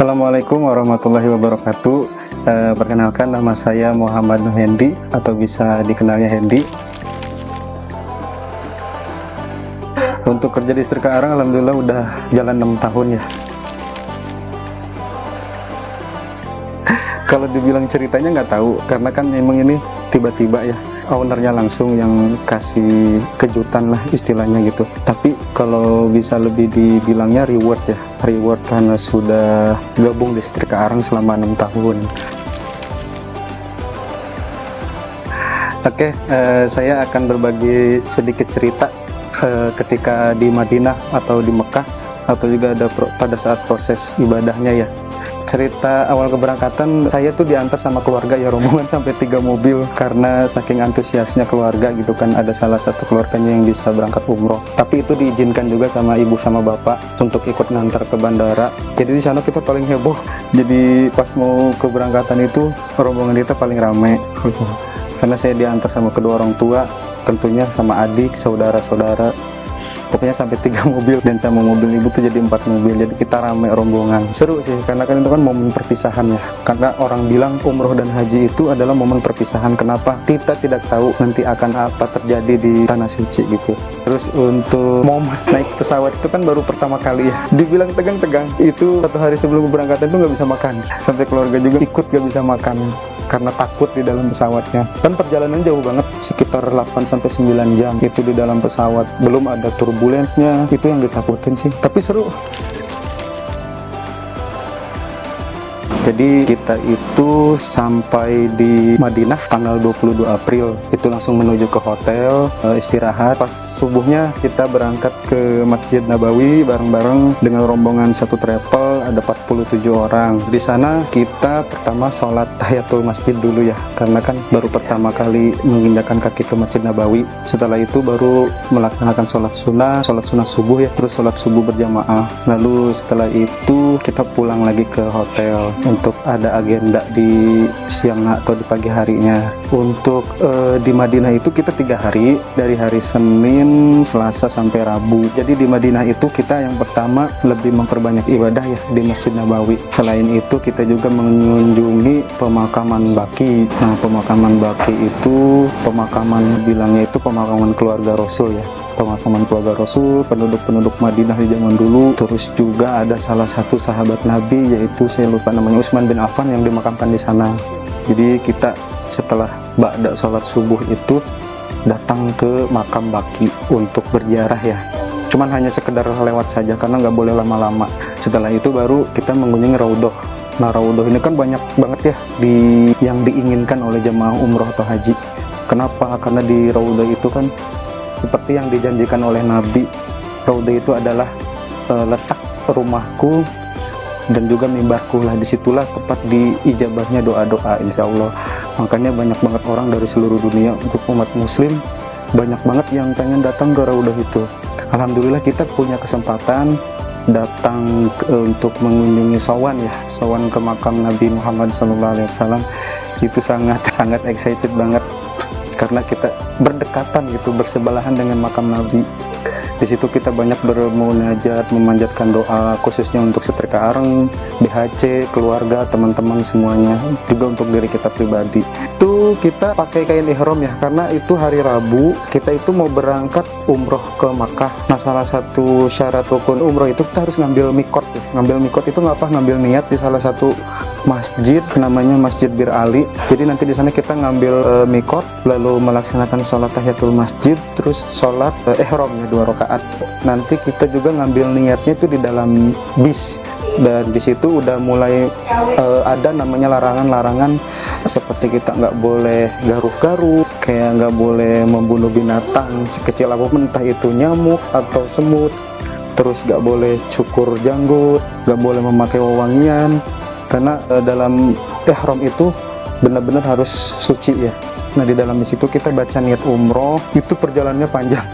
Assalamualaikum warahmatullahi wabarakatuh. Perkenalkan, nama saya Muhammad Hendi atau bisa dikenalnya Hendi. Untuk kerja di Setrika Arang, alhamdulillah udah jalan 6 tahun ya. Kalau dibilang ceritanya nggak tahu, karena kan emang ini tiba-tiba ya, ownernya langsung yang kasih kejutan lah istilahnya gitu. Tapi kalau bisa lebih dibilangnya reward ya, reward karena sudah gabung di Setrika Arang selama 6 tahun. Oke, saya akan berbagi sedikit cerita ketika di Madinah atau di Mekah, atau juga ada pada saat proses ibadahnya ya. Cerita awal keberangkatan, saya tuh diantar sama keluarga ya, rombongan sampai 3 mobil karena saking antusiasnya keluarga gitu kan. Ada salah satu keluarganya yang bisa berangkat umroh, tapi itu diizinkan juga sama ibu sama bapak untuk ikut ngantar ke bandara. Jadi di sana kita paling heboh. Jadi pas mau keberangkatan itu rombongan kita paling rame gitu. Karena saya diantar sama kedua orang tua, tentunya sama adik, saudara-saudara. Pokoknya sampai 3 mobil, dan sama mobil ibu tuh jadi 4 mobil. Jadi kita rame rombongan. Seru sih, karena kan itu kan momen perpisahan ya. Karena orang bilang umroh dan haji itu adalah momen perpisahan. Kenapa? Kita tidak tahu nanti akan apa terjadi di tanah suci gitu. Terus untuk momen naik pesawat itu kan baru pertama kali ya. Dibilang tegang-tegang. Itu 1 hari sebelum keberangkatan itu nggak bisa makan. Sampai keluarga juga ikut nggak bisa makan karena takut di dalam pesawatnya. Kan perjalanan jauh banget, sekitar 8-9 jam itu di dalam pesawat. Belum ada turbulensnya, itu yang ditakutin sih. Tapi seru. Jadi kita itu sampai di Madinah tanggal 22 April. Itu langsung menuju ke hotel, istirahat. Pas subuhnya kita berangkat ke Masjid Nabawi bareng-bareng dengan rombongan satu travel, ada 47 orang. Di sana kita pertama sholat tahiyatul masjid dulu ya, karena kan baru pertama kali menginjakkan kaki ke Masjid Nabawi. Setelah itu baru melaksanakan sholat sunnah subuh ya, terus sholat subuh berjamaah. Lalu setelah itu kita pulang lagi ke hotel untuk ada agenda di siang atau di pagi harinya. Untuk di Madinah itu kita 3 hari, dari hari Senin, Selasa sampai Rabu. Jadi di Madinah itu kita yang pertama lebih memperbanyak ibadah ya di Masjid Nabawi. Selain itu kita juga mengunjungi pemakaman Baqi. Nah, pemakaman Baqi itu pemakaman, bilangnya itu pemakaman keluarga Rasul ya. Pemakaman keluarga Rasul, penduduk-penduduk Madinah di zaman dulu. Terus juga ada salah satu sahabat Nabi, yaitu saya lupa namanya, Utsman bin Affan, yang dimakamkan di sana. Jadi kita setelah ba'da sholat subuh itu datang ke makam Baqi untuk berziarah ya. Cuman hanya sekedar lewat saja karena nggak boleh lama-lama. Setelah itu baru kita mengunjungi Raudhah. Nah, Raudhah ini kan banyak banget ya yang diinginkan oleh jemaah umroh atau haji. Kenapa? Karena di Raudhah itu kan seperti yang dijanjikan oleh Nabi. Raudhah itu adalah letak rumahku dan juga mimbarku lah. Disitulah tepat diijabahnya doa-doa, insya Allah. Makanya banyak banget orang dari seluruh dunia, untuk umat muslim banyak banget yang pengen datang ke Raudhah itu. Alhamdulillah kita punya kesempatan datang untuk mengunjungi sowan ya, sowan ke makam Nabi Muhammad SAW. Itu sangat excited banget karena kita berdekatan gitu, bersebelahan dengan makam Nabi. Di situ kita banyak bermunajat, memanjatkan doa, khususnya untuk Setrika Arang, BHC, keluarga, teman-teman semuanya, juga untuk diri kita pribadi. Itu kita pakai kain ihram ya, karena itu hari Rabu, kita itu mau berangkat umroh ke Makkah. Nah, salah satu syarat rukun umroh itu kita harus ngambil mikot ya. Ngambil mikot itu ngambil niat di salah satu masjid, namanya Masjid Bir Ali. Jadi nanti di sana kita ngambil mikot, lalu melaksanakan sholat tahiyatul masjid, terus sholat ihramnya 2 rakaat. Nanti kita juga ngambil niatnya itu di dalam bis, dan di situ udah mulai ada namanya larangan-larangan, seperti kita nggak boleh garuh-garuh, kayak nggak boleh membunuh binatang sekecil apapun, entah itu nyamuk atau semut. Terus nggak boleh cukur janggut, nggak boleh memakai wewangian, karena dalam ihram itu benar-benar harus suci ya. Nah, di dalam situ kita baca niat umroh. Itu perjalanannya panjang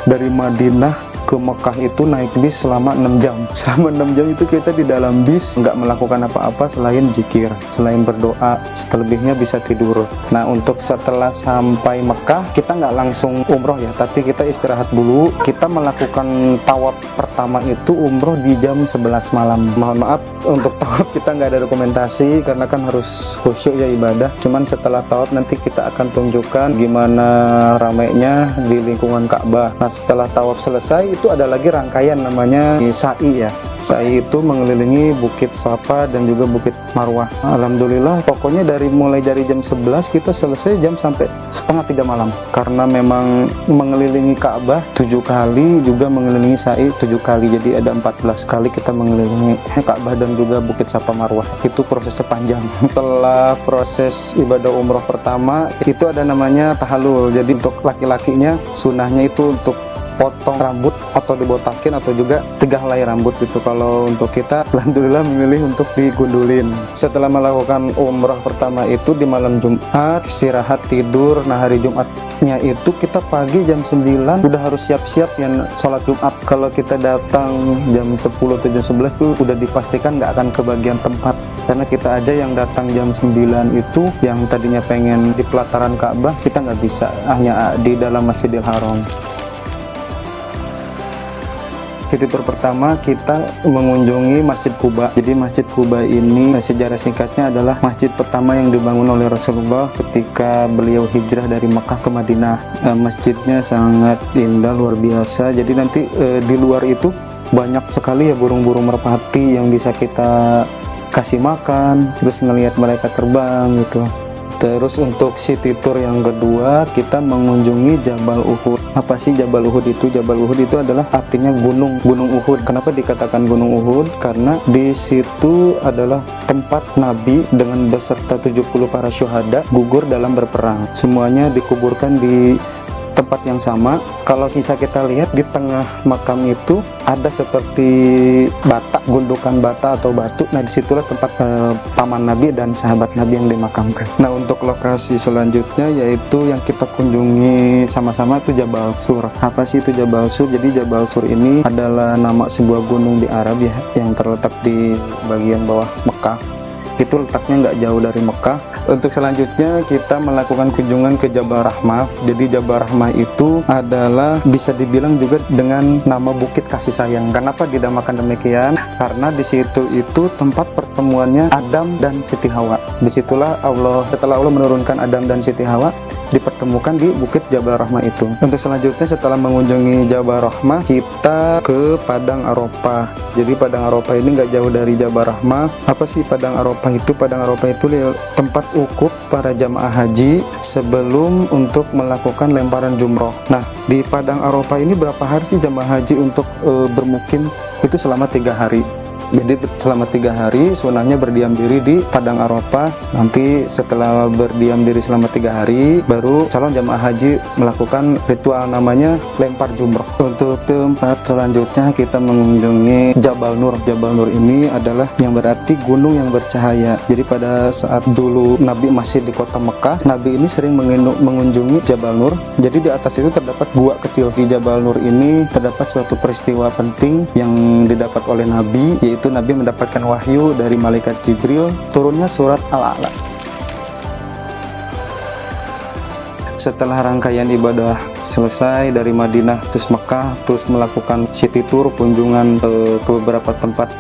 dari Madinah ke Mekah itu naik bis selama 6 jam. Selama 6 jam itu kita di dalam bis nggak melakukan apa-apa selain zikir, selain berdoa, selebihnya bisa tidur. Nah, untuk setelah sampai Mekah kita nggak langsung umroh ya, tapi kita istirahat dulu. Kita melakukan tawaf pertama itu umroh di jam 11 malam. Mohon maaf untuk tawaf kita nggak ada dokumentasi karena kan harus khusyuk ya ibadah. Cuman setelah tawaf nanti kita akan tunjukkan gimana ramainya di lingkungan Ka'bah. Nah, setelah tawaf selesai itu ada lagi rangkaian namanya sa'i ya. Sa'i itu mengelilingi Bukit Safa dan juga Bukit Marwah. Alhamdulillah pokoknya mulai dari jam 11 kita selesai jam sampai setengah 3 malam, karena memang mengelilingi Ka'bah 7 kali, juga mengelilingi sa'i 7 kali, jadi ada 14 kali kita mengelilingi Ka'bah dan juga Bukit Safa Marwah. Itu prosesnya panjang. Setelah proses ibadah umroh pertama itu ada namanya tahallul. Jadi untuk laki-lakinya sunahnya itu untuk potong rambut atau dibotakin atau juga 3 helai rambut gitu. Kalau untuk kita alhamdulillah memilih untuk digundulin. Setelah melakukan umrah pertama itu di malam Jumat, istirahat tidur. Nah, hari Jumatnya itu kita pagi jam 9 udah harus siap-siap yang sholat Jumat. Kalau kita datang jam 10 atau jam 11 tuh udah dipastikan nggak akan kebagian tempat, karena kita aja yang datang jam 9 itu yang tadinya pengen di pelataran Ka'bah kita nggak bisa, hanya di dalam Masjidil Haram. Tidur pertama kita mengunjungi Masjid Quba. Jadi Masjid Quba ini sejarah singkatnya adalah masjid pertama yang dibangun oleh Rasulullah ketika beliau hijrah dari Mekah ke Madinah. Masjidnya sangat indah, luar biasa. Jadi nanti di luar itu banyak sekali ya burung-burung merpati yang bisa kita kasih makan, terus ngelihat mereka terbang gitu. Terus untuk city tour yang kedua kita mengunjungi Jabal Uhud. Apa sih Jabal Uhud itu? Jabal Uhud itu adalah artinya gunung Uhud. Kenapa dikatakan Gunung Uhud? Karena di situ adalah tempat Nabi dengan beserta 70 para syuhada gugur dalam berperang. Semuanya dikuburkan di tempat yang sama. Kalau bisa kita lihat di tengah makam itu ada seperti bata, gundukan bata atau batu. Nah, disitulah tempat paman Nabi dan sahabat Nabi yang dimakamkan. Nah, untuk lokasi selanjutnya yaitu yang kita kunjungi sama-sama itu Jabal Sur. Apa sih itu Jabal Sur? Jadi Jabal Sur ini adalah nama sebuah gunung di Arab ya, yang terletak di bagian bawah Mekah. Itu letaknya nggak jauh dari Mekah. Untuk selanjutnya kita melakukan kunjungan ke Jabal Rahmah. Jadi Jabal Rahmah itu adalah bisa dibilang juga dengan nama Bukit Kasih Sayang. Kenapa dinamakan demikian? Karena di situ itu tempat pertemuannya Adam dan Siti Hawa. Disitulah setelah Allah menurunkan Adam dan Siti Hawa, dipertemukan di Bukit Jabal Rahmah itu. Untuk selanjutnya setelah mengunjungi Jabal Rahmah, kita ke Padang Arafah. Jadi Padang Arafah ini nggak jauh dari Jabal Rahmah. Apa sih Padang Arafah itu? Padang Arafah itu tempat wukuf para jamaah haji sebelum untuk melakukan lemparan jumroh. Nah, di Padang Arafah ini berapa hari sih jamaah haji untuk bermukim? Itu selama 3 hari. Jadi selama 3 hari sunahnya berdiam diri di Padang Arafah. Nanti setelah berdiam diri selama 3 hari baru calon jamaah haji melakukan ritual namanya lempar jumroh. Untuk tempat selanjutnya kita mengunjungi Jabal Nur. Jabal Nur ini adalah yang berarti gunung yang bercahaya. Jadi pada saat dulu Nabi masih di kota Mekah, Nabi ini sering mengunjungi Jabal Nur. Jadi di atas itu terdapat gua kecil. Di Jabal Nur ini terdapat suatu peristiwa penting yang didapat oleh Nabi, yaitu Nabi mendapatkan wahyu dari malaikat Jibril, turunnya surat Al-A'la. Setelah rangkaian ibadah selesai dari Madinah terus Mekah, terus melakukan city tour, kunjungan ke beberapa tempat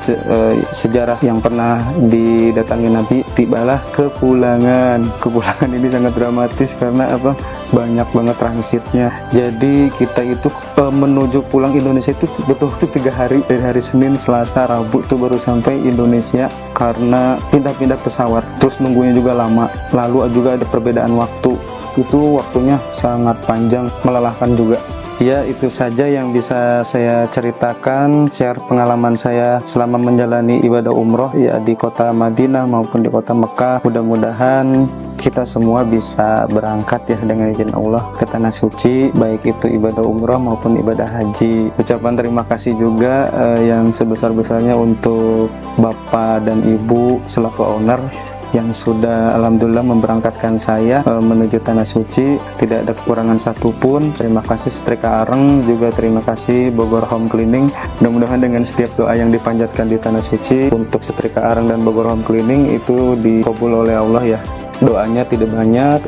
sejarah yang pernah didatangi Nabi, tibalah kepulangan. Kepulangan ini sangat dramatis karena apa? Banyak banget transitnya. Jadi kita itu menuju pulang Indonesia itu betul-betul 3 hari, dari hari Senin, Selasa, Rabu itu baru sampai Indonesia karena pindah-pindah pesawat. Terus nunggunya juga lama. Lalu juga ada perbedaan waktu. Itu waktunya sangat panjang, melelahkan juga. Ya, itu saja yang bisa saya ceritakan, share pengalaman saya selama menjalani ibadah umroh ya di kota Madinah maupun di kota Mekah. Mudah-mudahan kita semua bisa berangkat ya dengan izin Allah ke tanah suci, baik itu ibadah umroh maupun ibadah haji. Ucapan terima kasih juga yang sebesar-besarnya untuk Bapak dan Ibu selaku owner yang sudah alhamdulillah memberangkatkan saya menuju Tanah Suci. Tidak ada kekurangan satupun. Terima kasih Setrika Areng, juga terima kasih Bogor Home Cleaning. Mudah-mudahan dengan setiap doa yang dipanjatkan di Tanah Suci untuk Setrika Areng dan Bogor Home Cleaning itu dikabul oleh Allah ya. Doanya tidak banyak,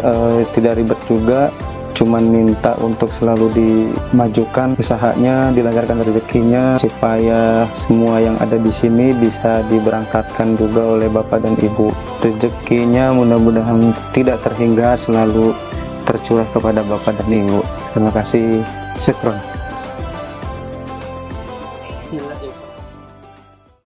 tidak ribet juga, cuman minta untuk selalu dimajukan usahanya, dilancarkan rezekinya, supaya semua yang ada di sini bisa diberangkatkan juga oleh Bapak dan Ibu. Rezekinya mudah-mudahan tidak terhingga, selalu tercurah kepada Bapak dan Ibu. Terima kasih. Syukron.